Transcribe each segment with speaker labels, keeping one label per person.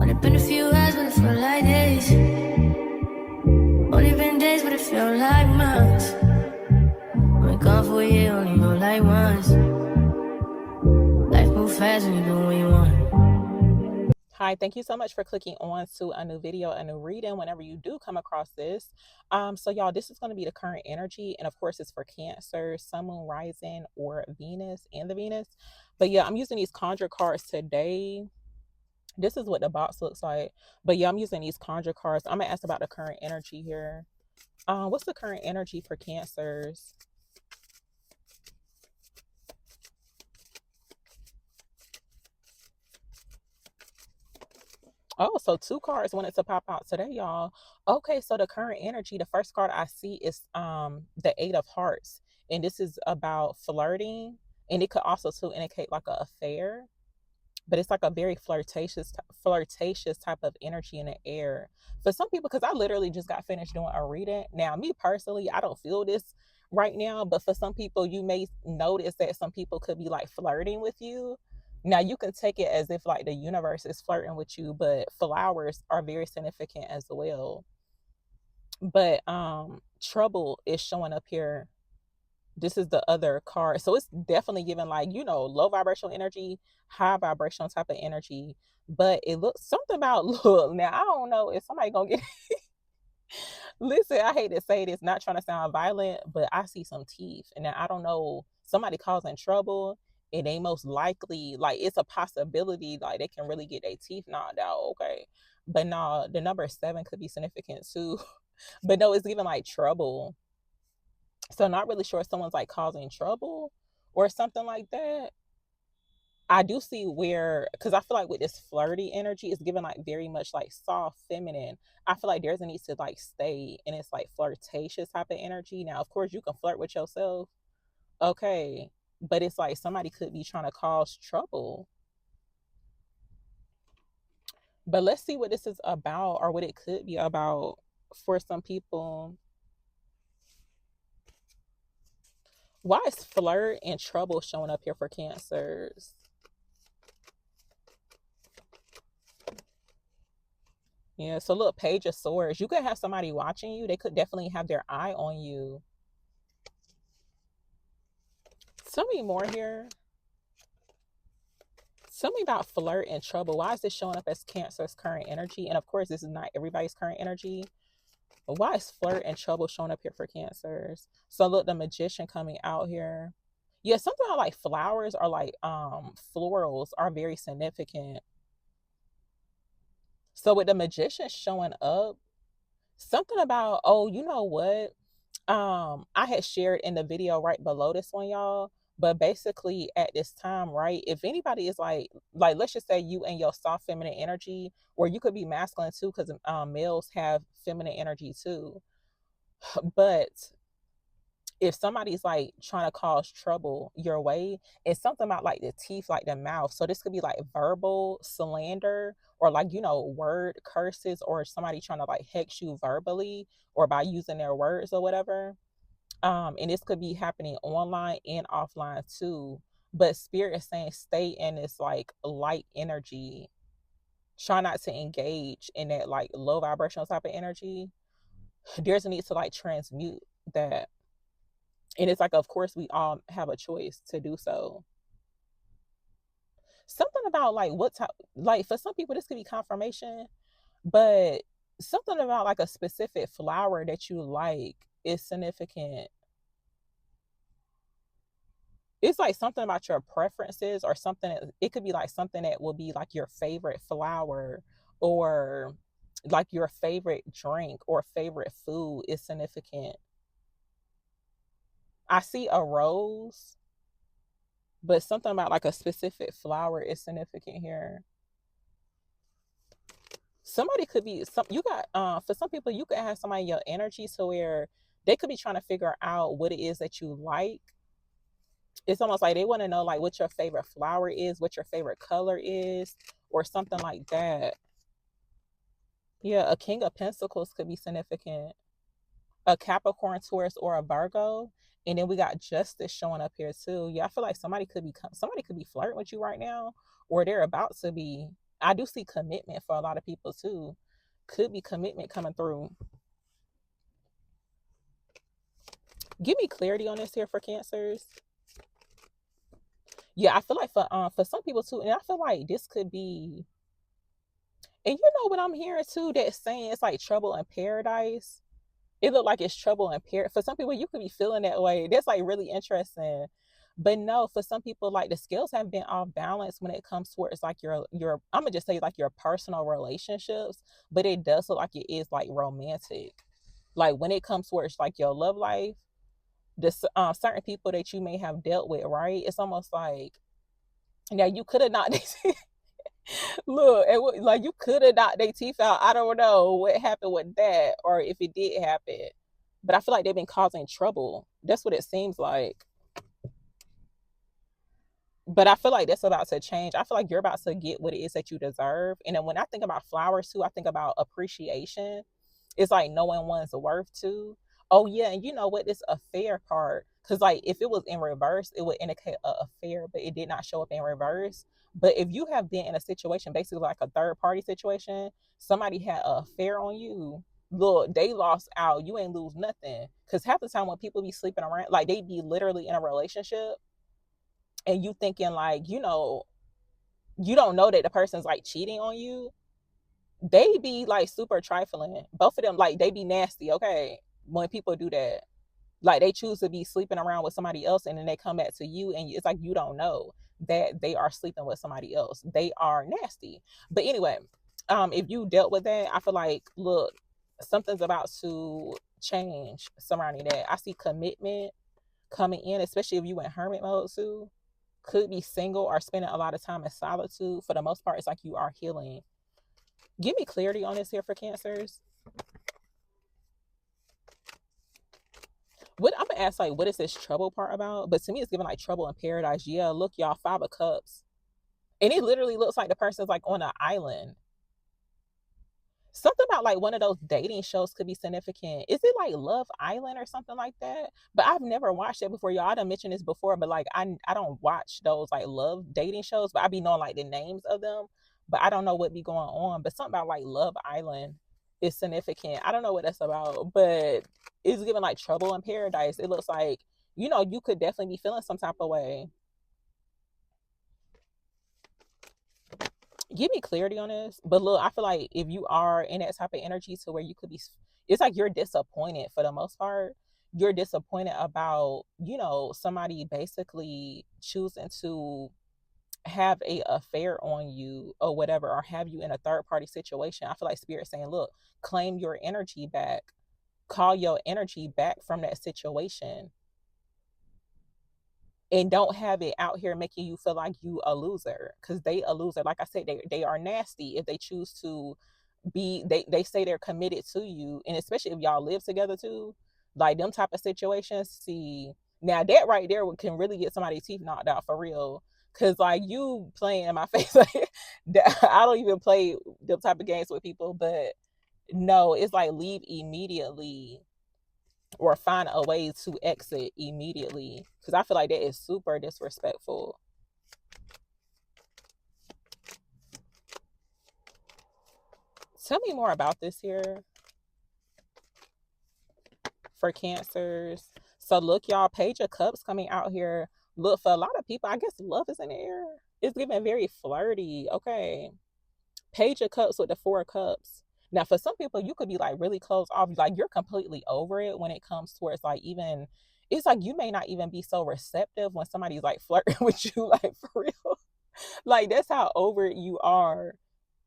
Speaker 1: Only been a few hours, but it felt like days. Only been days, but it felt like months. Been gone for a year, only know like once. Life move fast when you do what you want.
Speaker 2: Hi, thank you so much for clicking on to a new video, a new reading whenever you do come across this. So y'all, this is going to be the current energy. And of course, it's for Cancer, Sun, Moon, Rising, or Venus and the Venus. But yeah, I'm using these conjure cards today. This is what the box looks like. But yeah, I'm using these conjure cards. I'm going to ask about the current energy here. What's the current energy for Cancers? Oh, so two cards wanted to pop out today, y'all. Okay, so the current energy, the first card I see is the Eight of Hearts. And this is about flirting. And it could also too indicate like an affair. But it's like a very flirtatious type of energy in the air. For some people, because I literally just got finished doing a reading. Now, me personally, I don't feel this right now, but for some people, you may notice that some people could be like flirting with you. Now, you can take it as if like the universe is flirting with you, but flowers are very significant as well. But trouble is showing up here. This is the other card. So it's definitely giving like, low vibrational energy, high vibrational type of energy. But it looks something about look. Now I don't know if somebody gonna get listen, I hate to say this, not trying to sound violent, but I see some teeth. And now I don't know, somebody causing trouble, and they most likely like it's a possibility like they can really get their teeth knocked out. Okay. But no, the number 7 could be significant too. But no, it's even like trouble. So not really sure if someone's like causing trouble or something like that. I do see where, because I feel like with this flirty energy, it's given like very much like soft, feminine. I feel like there's a need to like stay and it's like flirtatious type of energy. Now, of course, you can flirt with yourself, okay, but it's like somebody could be trying to cause trouble. But let's see what this is about or what it could be about for some people. Why is flirt and trouble showing up here for Cancers? Yeah, so look, Page of Swords. You could have somebody watching you. They could definitely have their eye on you. Tell me more here. Tell me about flirt and trouble. Why is this showing up as Cancer's current energy? And of course, this is not everybody's current energy. But why is flirt and trouble showing up here for Cancers? So look, the Magician coming out here. Yeah, something like flowers or like florals are very significant. So with the Magician showing up, something about, oh, you know what? I had shared in the video right below this one, y'all. But basically at this time, right, if anybody is like let's just say you and your soft feminine energy, or you could be masculine too, because males have feminine energy too. But if somebody's like trying to cause trouble your way, it's something about like the teeth, like the mouth. So this could be like verbal slander or like, word curses, or somebody trying to like hex you verbally or by using their words or whatever. And this could be happening online and offline too. But spirit is saying stay in this like light energy. Try not to engage in that like low vibrational type of energy. There's a need to like transmute that. And it's like, of course, we all have a choice to do so. Something about like what type, like for some people, this could be confirmation, but something about like a specific flower that you like is significant. It's like something about your preferences or something. It could be like something that will be like your favorite flower or like your favorite drink or favorite food is significant. I see a rose, but something about like a specific flower is significant here. Somebody could be some you got for some people you could have somebody in your energy to where they could be trying to figure out what it is that you like. It's almost like they want to know like what your favorite flower is, what your favorite color is, or something like that. Yeah, a King of Pentacles could be significant. A Capricorn, Taurus, or a Virgo. And then we got Justice showing up here too. Yeah, I feel like somebody could be flirting with you right now, or they're about to be. I do see commitment for a lot of people too. Could be commitment coming through. Give me clarity on this here for Cancers. Yeah, I feel like for some people too, and I feel like this could be, and you know what I'm hearing too, that saying it's like trouble in paradise. It looked like it's trouble in paradise. For some people, you could be feeling that way. That's like really interesting. But no, for some people, like the scales have been off balance when it comes towards like your I'm gonna just say like your personal relationships, but it does look like it is like romantic. Like when it comes towards like your love life, this certain people that you may have dealt with, right? It's almost like now you could have not look like you could have knocked their teeth out. I don't know what happened with that, or if it did happen, but I feel like they've been causing trouble. That's what it seems like. But I feel like that's about to change. I feel like you're about to get what it is that you deserve. And then when I think about flowers too, I think about appreciation. It's like knowing one's worth too. Oh yeah, and you know what? This affair part, because like if it was in reverse, it would indicate a affair, but it did not show up in reverse. But if you have been in a situation, basically like a third party situation, somebody had an affair on you. Look, they lost out. You ain't lose nothing. Because half the time when people be sleeping around, like they be literally in a relationship, and you thinking like, you don't know that the person's like cheating on you. They be like super trifling. Both of them, like they be nasty. Okay, when people do that, like they choose to be sleeping around with somebody else, and then they come back to you, and it's like you don't know that they are sleeping with somebody else. They are nasty. But anyway, if you dealt with that, I feel like look, something's about to change surrounding that. I see commitment coming in, especially if you in hermit mode too. Could be single or spending a lot of time in solitude. For the most part, it's like you are healing. Give me clarity on this here for Cancers. What I'm gonna ask, like, what is this trouble part about? But to me, it's giving like trouble in paradise. Yeah, look, y'all, 5 of Cups, and it literally looks like the person's like on an island. Something about like one of those dating shows could be significant. Is it like Love Island or something like that? But I've never watched it before. Y'all, I done mentioned this before, but like I don't watch those like love dating shows, but I be knowing like the names of them, but I don't know what be going on. But something about like Love Island is significant. I don't know what that's about, but it's giving like trouble in paradise. It looks like, you could definitely be feeling some type of way. Give me clarity on this. But look, I feel like if you are in that type of energy to where you could be, it's like you're disappointed for the most part. You're disappointed about, somebody basically choosing to have a affair on you or whatever, or have you in a third party situation. I feel like Spirit saying, look, claim your energy back, call your energy back from that situation, and don't have it out here making you feel like you a loser, because they a loser. Like I said, they are nasty if they choose to be, they say they're committed to you, and especially if y'all live together too, like them type of situations. See, now that right there can really get somebody's teeth knocked out for real. Cause like you playing in my face, like I don't even play them type of games with people, but no, it's like leave immediately or find a way to exit immediately, because I feel like that is super disrespectful. Tell me more about this here for Cancers. So look, y'all, Page of Cups coming out here. Look, for a lot of people, I guess love is in the air. It's giving very flirty. Okay. Page of Cups with the 4 of Cups. Now, for some people, you could be like really closed off. Like you're completely over it when it comes towards like even, it's like you may not even be so receptive when somebody's like flirting with you, like for real. Like that's how over it you are.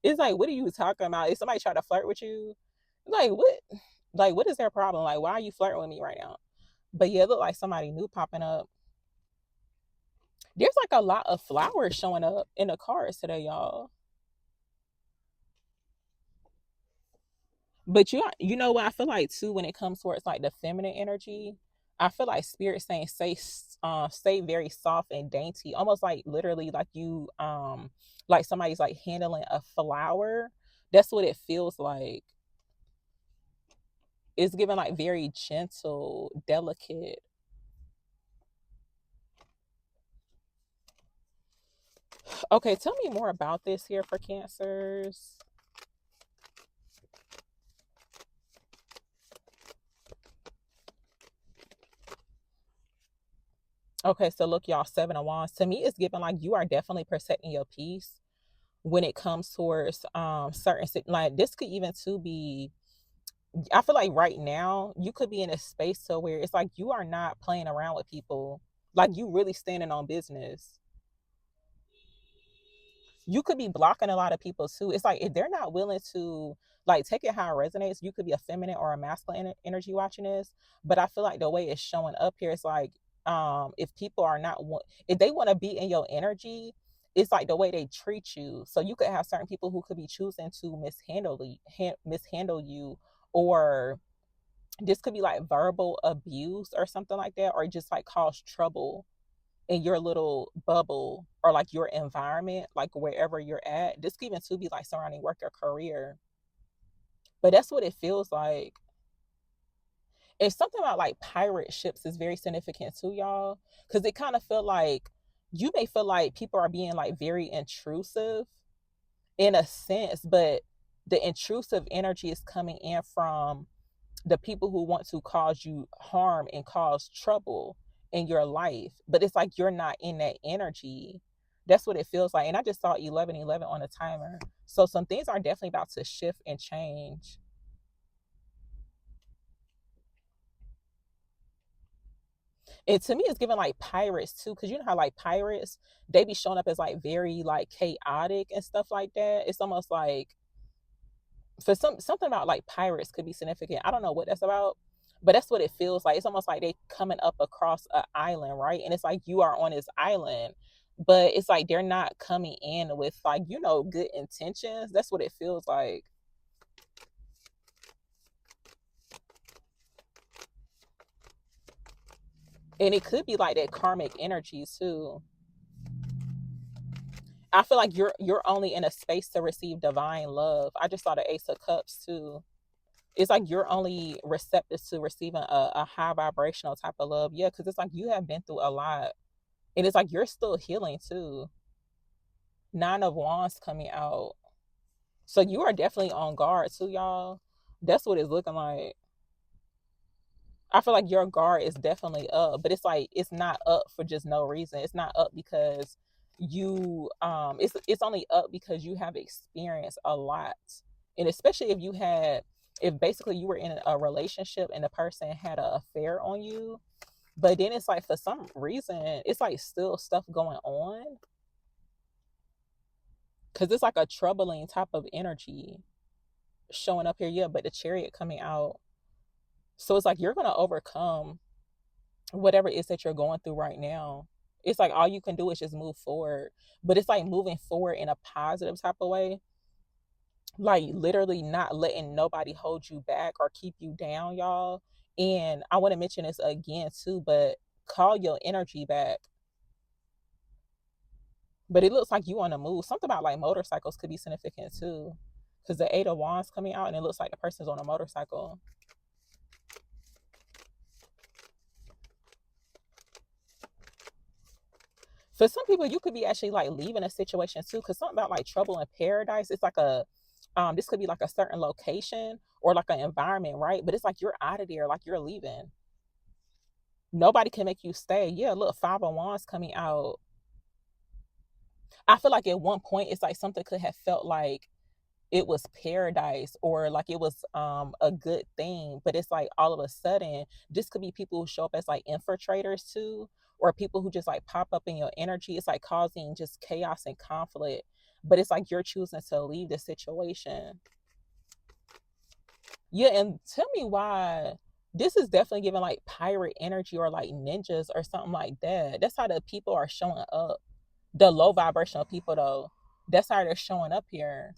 Speaker 2: It's like, what are you talking about? If somebody try to flirt with you, like what? Like what is their problem? Like why are you flirting with me right now? But yeah, it look like somebody new popping up. There's like a lot of flowers showing up in the cards today, y'all. But you know what I feel like too when it comes towards like the feminine energy, I feel like Spirit saying stay very soft and dainty, almost like literally like you like somebody's like handling a flower. That's what it feels like. It's given like very gentle, delicate. Okay, tell me more about this here for Cancers. Okay, so look, y'all, Seven of Wands. To me, it's given like you are definitely protecting your peace when it comes towards certain like this could even to be, I feel like right now you could be in a space to where it's like you are not playing around with people. Like you really standing on business. You could be blocking a lot of people too. It's like if they're not willing to like take it how it resonates, you could be a feminine or a masculine energy watching this. But I feel like the way it's showing up here, it's like if people are not if they want to be in your energy, it's like the way they treat you. So you could have certain people who could be choosing to mishandle you, or this could be like verbal abuse or something like that, or just like cause trouble in your little bubble or like your environment, like wherever you're at. This could even to be like surrounding work or career. But that's what it feels like. And something about like pirate ships is very significant too, y'all. Cause it kind of feel like you may feel like people are being like very intrusive in a sense, but the intrusive energy is coming in from the people who want to cause you harm and cause trouble in your life. But it's like you're not in that energy. That's what it feels like. And I just saw 1111 on the timer. So some things are definitely about to shift and change. And to me, it's giving like pirates too, because you know how like pirates, they be showing up as like very like chaotic and stuff like that. It's almost like for something about like pirates could be significant. I don't know what that's about, but that's what it feels like. It's almost like they coming up across an island, right? And it's like you are on this island, but it's like they're not coming in with like, you know, good intentions. That's what it feels like. And it could be like that karmic energy too. I feel like you're only in a space to receive divine love. I just saw the Ace of Cups too. It's like you're only receptive to receiving a high vibrational type of love. Yeah, because it's like you have been through a lot. And it's like you're still healing too. Nine of Wands coming out. So you are definitely on guard too, y'all. That's what it's looking like. I feel like your guard is definitely up, but it's like it's not up for just no reason. It's not up because you it's only up because you have experienced a lot. And especially if basically you were in a relationship and the person had an affair on you, but then it's like for some reason it's like still stuff going on because it's like a troubling type of energy showing up here. Yeah, but the Chariot coming out, so it's like you're gonna overcome whatever it is that you're going through right now. It's like all you can do is just move forward, but it's like moving forward in a positive type of way, like literally not letting nobody hold you back or keep you down, y'all. And I want to mention this again too, but call your energy back. But it looks like you on the move. Something about like motorcycles could be significant too, because the Eight of Wands coming out and it looks like the person's on a motorcycle. For some people, you could be actually like leaving a situation too, because something about like trouble in paradise. It's like a this could be like a certain location or like an environment, right? But it's like you're out of there, like you're leaving. Nobody can make you stay. Yeah, look, Five of Wands coming out. I feel like at one point it's like something could have felt like it was paradise or like it was a good thing, but it's like all of a sudden this could be people who show up as like infiltrators too, or people who just like pop up in your energy. It's like causing just chaos and conflict, but it's like you're choosing to leave the situation. Yeah, and tell me why. This is definitely giving like pirate energy or like ninjas or something like that. That's how the people are showing up. The low vibrational people though, that's how they're showing up here.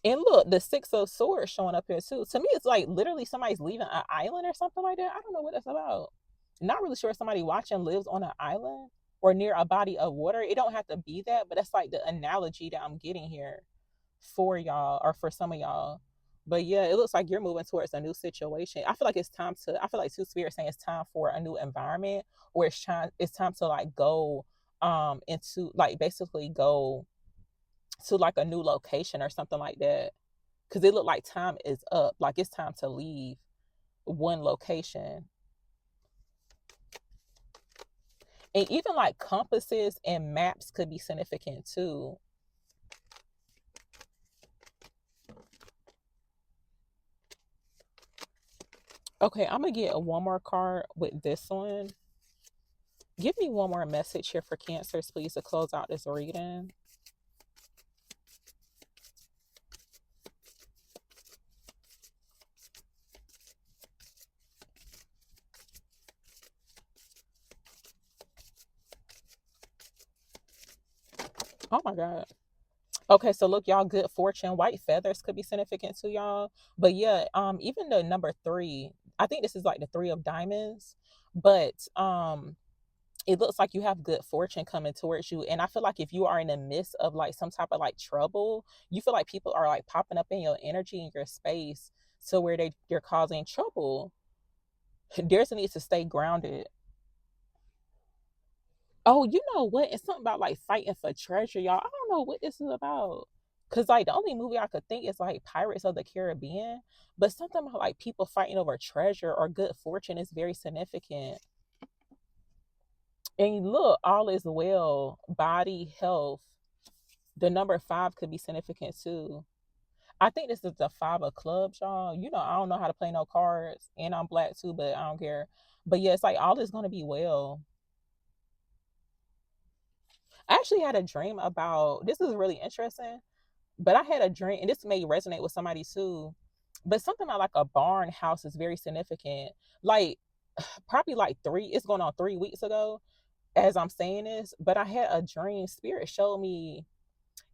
Speaker 2: And look, the Six of Swords showing up here too. To me, it's like literally somebody's leaving an island or something like that. I don't know what that's about. Not really sure if somebody watching lives on an island or near a body of water. It don't have to be that, but that's like the analogy that I'm getting here for y'all or for some of y'all. But yeah, it looks like you're moving towards a new situation. I feel like it's time to. I feel like Two Spirits saying it's time for a new environment, or it's time to like go into like basically go to like a new location or something like that, because it looked like time is up, like it's time to leave one location. And even like compasses and maps could be significant too. Okay, I'm gonna get one more card with this one. Give me one more message here for Cancers, please, to close out this reading. Oh my God. Okay, so look, y'all, good fortune, white feathers could be significant to y'all. But yeah, even the number three, I think this is like the three of diamonds, but it looks like you have good fortune coming towards you. And I feel like if you are in the midst of like some type of like trouble, you feel like people are like popping up in your energy in your space to where they're causing trouble. There's a need to stay grounded. Oh, you know what? It's something about like fighting for treasure, y'all. I don't know what this is about. Cause like the only movie I could think is like Pirates of the Caribbean, but something about like people fighting over treasure or good fortune is very significant. And look, all is well, body, health. The number five could be significant too. I think this is the five of clubs, y'all. You know, I don't know how to play no cards, and I'm black too, but I don't care. But yeah, it's like all is gonna be well. I actually had a dream about this is really interesting, but I had a dream, and this may resonate with somebody too. But something about like a barn house is very significant. Like probably like it's going on 3 weeks ago as I'm saying this, but I had a dream. Spirit showed me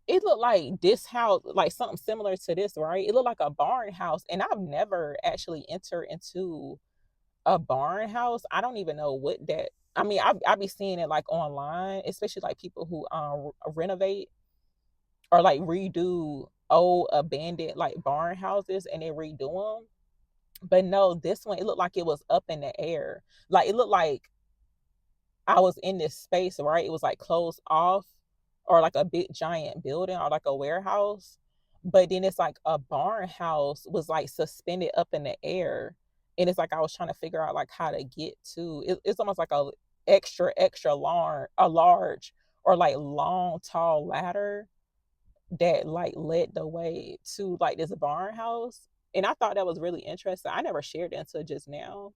Speaker 2: it looked like this house, like something similar to this, right? It looked like a barn house, and I've never actually entered into a barn house. I don't even know what that. I mean, I be seeing it like online, especially like people who renovate or like redo old abandoned like barn houses and they redo them. But no, this one it looked like it was up in the air. Like it looked like I was in this space, right? It was like closed off or like a big giant building or like a warehouse. But then it's like a barn house was like suspended up in the air. And it's like I was trying to figure out like how to get to it's almost like a extra large or like long tall ladder that like led the way to like this barn house. And I thought that was really interesting. I never shared it until just now.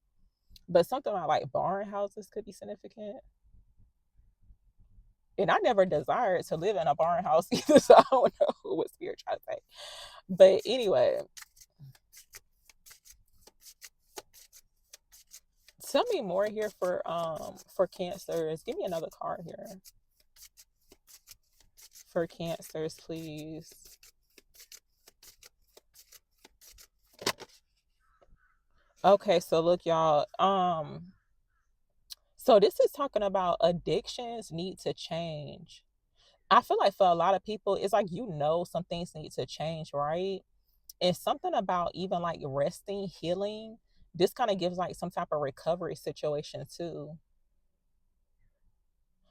Speaker 2: But something about like barn houses could be significant. And I never desired to live in a barn house either, so I don't know what spirit trying to say. But anyway, tell me more here for cancers. Give me another card here for cancers, please. Okay, so look, y'all. So this is talking about addictions need to change. I feel like for a lot of people, it's like some things need to change, right? And something about even like resting, healing, this kind of gives like some type of recovery situation too.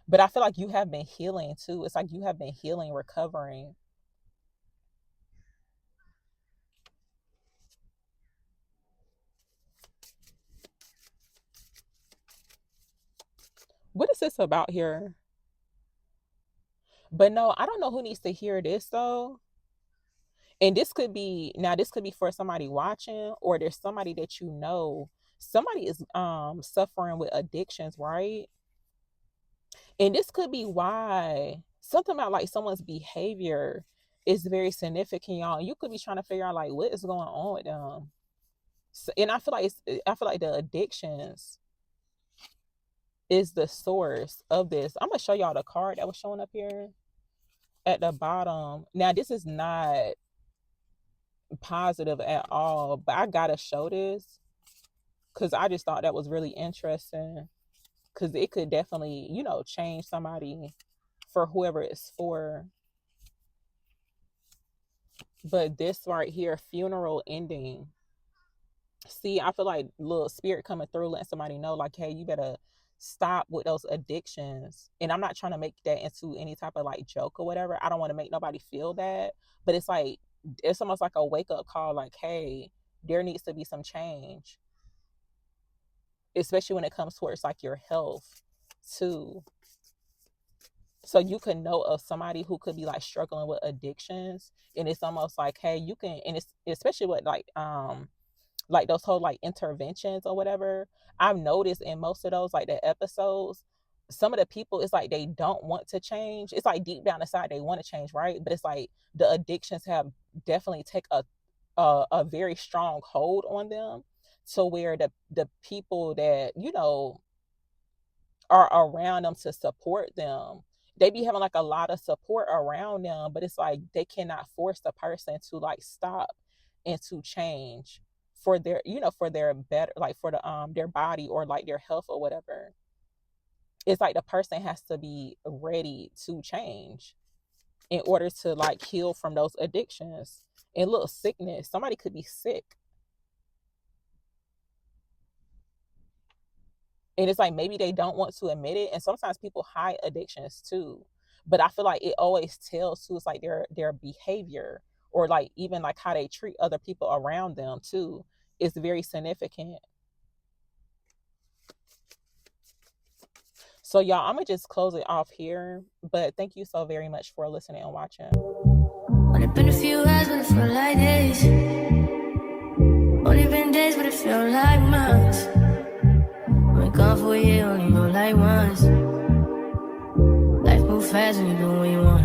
Speaker 2: But I feel like you have been healing too. It's like you have been healing, recovering. What is this about here? But no, I don't know who needs to hear this though. And this could be for somebody watching, or there's somebody that you know. Somebody is suffering with addictions, right? And this could be why something about like someone's behavior is very significant, y'all. You could be trying to figure out like what is going on with them. And I feel like the addictions is the source of this. I'm gonna show y'all the card that was showing up here at the bottom. Now this is not positive at all, but I gotta show this because I just thought that was really interesting. Because it could definitely, change somebody for whoever it's for. But this right here, funeral ending. See, I feel like little spirit coming through, letting somebody know, like, hey, you better stop with those addictions. And I'm not trying to make that into any type of like joke or whatever. I don't want to make nobody feel bad, but it's like, it's almost like a wake up call, like, hey, there needs to be some change, especially when it comes towards like your health too. So you can know of somebody who could be like struggling with addictions, and it's almost like, hey, you can, and it's especially with like those whole like interventions or whatever. I've noticed in most of those like the episodes, some of the people, it's like they don't want to change. It's like deep down inside they want to change, right? But it's like the addictions have definitely take a very strong hold on them, to where the people that, you know, are around them to support them, they be having like a lot of support around them, but it's like they cannot force the person to like stop and to change for their, you know, for their better, like for the their body or like their health or whatever. It's like the person has to be ready to change in order to like heal from those addictions. And look, sickness, somebody could be sick, and it's like maybe they don't want to admit it, and sometimes people hide addictions too. But I feel like it always tells too, it's like their behavior, or like even like how they treat other people around them too, is very significant. So y'all, I'm gonna just close it off here, but thank you so very much for listening and watching.
Speaker 1: Only been a few hours, but it felt like days. Only been days, but it felt like months. Been gone for a year, only know like once. Life moves fast when you do what you want.